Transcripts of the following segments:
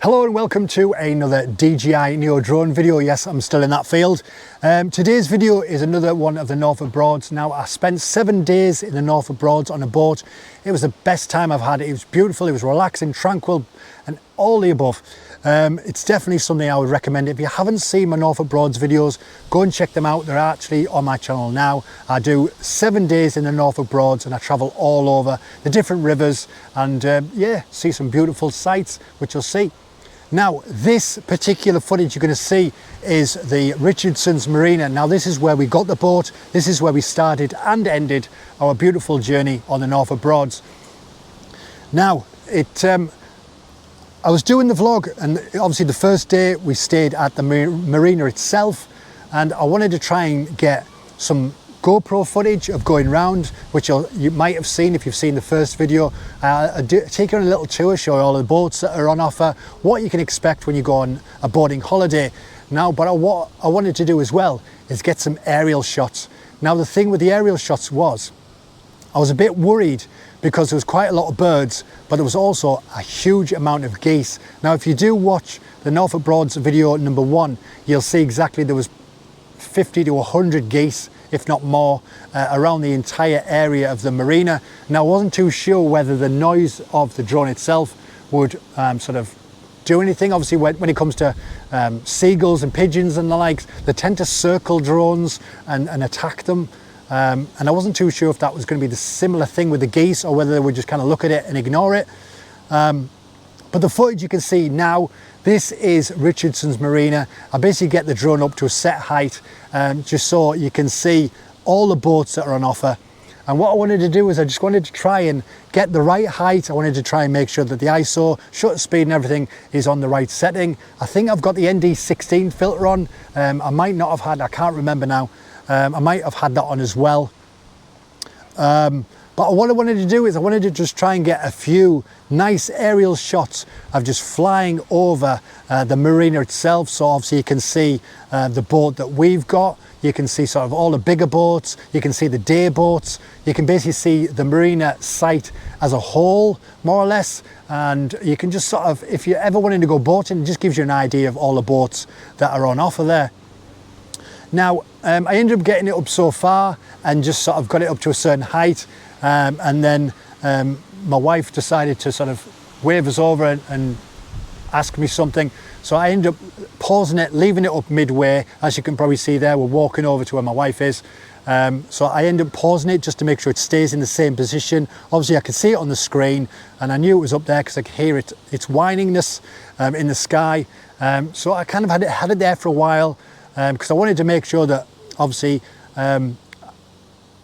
Hello and welcome to another DJI Neo Drone video. Yes, I'm still in that field. Today's video is another one of the Norfolk Broads. Now, I spent 7 days in the Norfolk Broads on a boat. It was the best time I've had. It was beautiful, it was relaxing, tranquil, and all the above. It's definitely something I would recommend. If you haven't seen my Norfolk Broads videos, go and check them out. They're actually on my channel now. I do 7 days in the Norfolk Broads and I travel all over the different rivers and yeah, see some beautiful sights, which you'll see. Now, this particular footage you're going to see is the Richardson's Marina. Now, this is where we got the boat. This is where we started and ended our beautiful journey on the Norfolk Broads. Now, I was doing the vlog, and obviously the first day we stayed at the marina itself, and I wanted to try and get some GoPro footage of going round, which you might have seen if you've seen the first video. Take you on a little tour, show you all the boats that are on offer, what you can expect when you go on a boating holiday. Now, but what I wanted to do as well is get some aerial shots. Now, the thing with the aerial shots was, I was a bit worried because there was quite a lot of birds, but there was also a huge amount of geese. Now, if you do watch the Norfolk Broads video number 1, you'll see exactly there was 50 to 100 geese, if not more, around the entire area of the marina. Now, I wasn't too sure whether the noise of the drone itself would sort of do anything. Obviously, when it comes to seagulls and pigeons and the likes, they tend to circle drones and attack them. And I wasn't too sure if that was going to be the similar thing with the geese or whether they would just kind of look at it and ignore it. But the footage you can see now, this is Richardson's Marina. I basically get the drone up to a set height just so you can see all the boats that are on offer. And what I wanted to do is I just wanted to try and get the right height. I wanted to try and make sure that the ISO, shutter speed and everything is on the right setting. I think I've got the ND16 filter on. I might not have had, I can't remember now. I might have had that on as well. But what I wanted to do is I wanted to just try and get a few nice aerial shots of just flying over the marina itself. So obviously you can see the boat that we've got. You can see sort of all the bigger boats. You can see the day boats. You can basically see the marina site as a whole, more or less. And you can just sort of, if you're ever wanting to go boating, it just gives you an idea of all the boats that are on offer there. Now, I ended up getting it up so far and just sort of got it up to a certain height. And then my wife decided to sort of wave us over and ask me something. So I ended up pausing it, leaving it up midway. As you can probably see there, we're walking over to where my wife is. So I ended up pausing it just to make sure it stays in the same position. Obviously I could see it on the screen and I knew it was up there because I could hear its whiningness in the sky. So I kind of had it there for a while because I wanted to make sure that obviously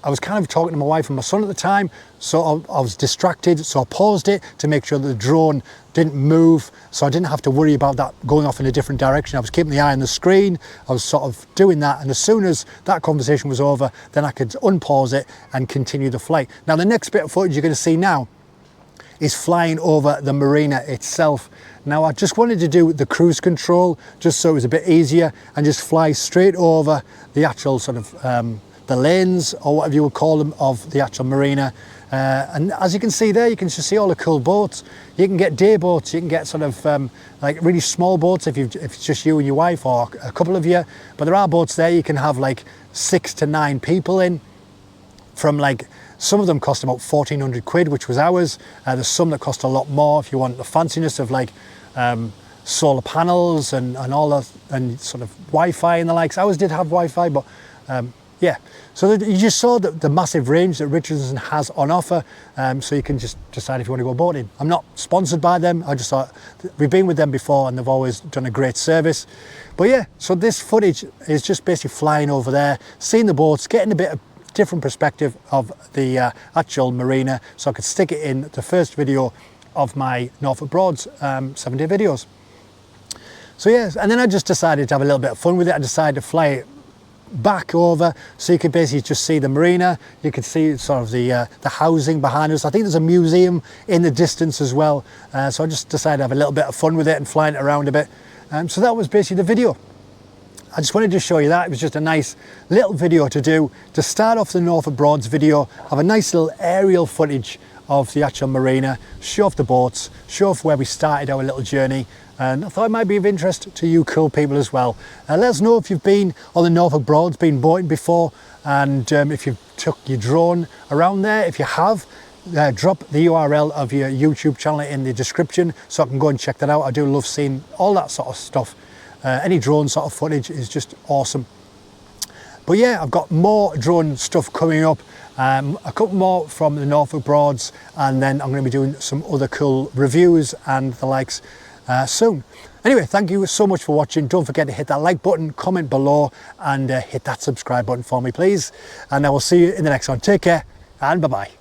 I was kind of talking to my wife and my son at the time, so I was distracted, so I paused it to make sure that the drone didn't move, so I didn't have to worry about that going off in a different direction. I was keeping the eye on the screen, I was sort of doing that, and as soon as that conversation was over, then I could unpause it and continue the flight. Now, the next bit of footage you're going to see now is flying over the marina itself. Now, I just wanted to do the cruise control just so it was a bit easier and just fly straight over the actual sort of the lanes or whatever you would call them of the actual marina. And as you can see there, you can just see all the cool boats. You can get day boats, you can get sort of like really small boats if it's just you and your wife or a couple of you. But there are boats there you can have like 6 to 9 people in. From like, some of them cost about 1,400 quid, which was ours. There's some that cost a lot more if you want the fanciness of like solar panels and all that, and sort of Wi-Fi and the likes. Ours did have Wi-Fi, but yeah, so you just saw the massive range that Richardson has on offer, so you can just decide if you want to go boating. I'm not sponsored by them, I just thought, we've been with them before and they've always done a great service. But yeah, so this footage is just basically flying over there, seeing the boats, getting a bit of different perspective of the actual marina, so I could stick it in the first video of my Norfolk Broads 7-day videos. So yes, and then I just decided to have a little bit of fun with it. I decided to fly it back over so you could basically just see the marina. You could see sort of the housing behind us. I think there's a museum in the distance as well, so I just decided to have a little bit of fun with it and flying it around a bit. So that was basically the video. I just wanted to show you that. It was just a nice little video to do to start off the Norfolk Broads video. Have a nice little aerial footage of the actual marina, show off the boats, show off where we started our little journey, and I thought it might be of interest to you cool people as well. Let us know if you've been on the Norfolk Broads, been boating before, and if you've took your drone around there. If you have, drop the URL of your YouTube channel in the description so I can go and check that out. I do love seeing all that sort of stuff. Any drone sort of footage is just awesome. But yeah, I've got more drone stuff coming up, a couple more from the Norfolk Broads, and then I'm going to be doing some other cool reviews and the likes soon. Anyway, thank you so much for watching. Don't forget to hit that like button, comment below, and hit that subscribe button for me, please. And I will see you in the next one. Take care, and bye-bye.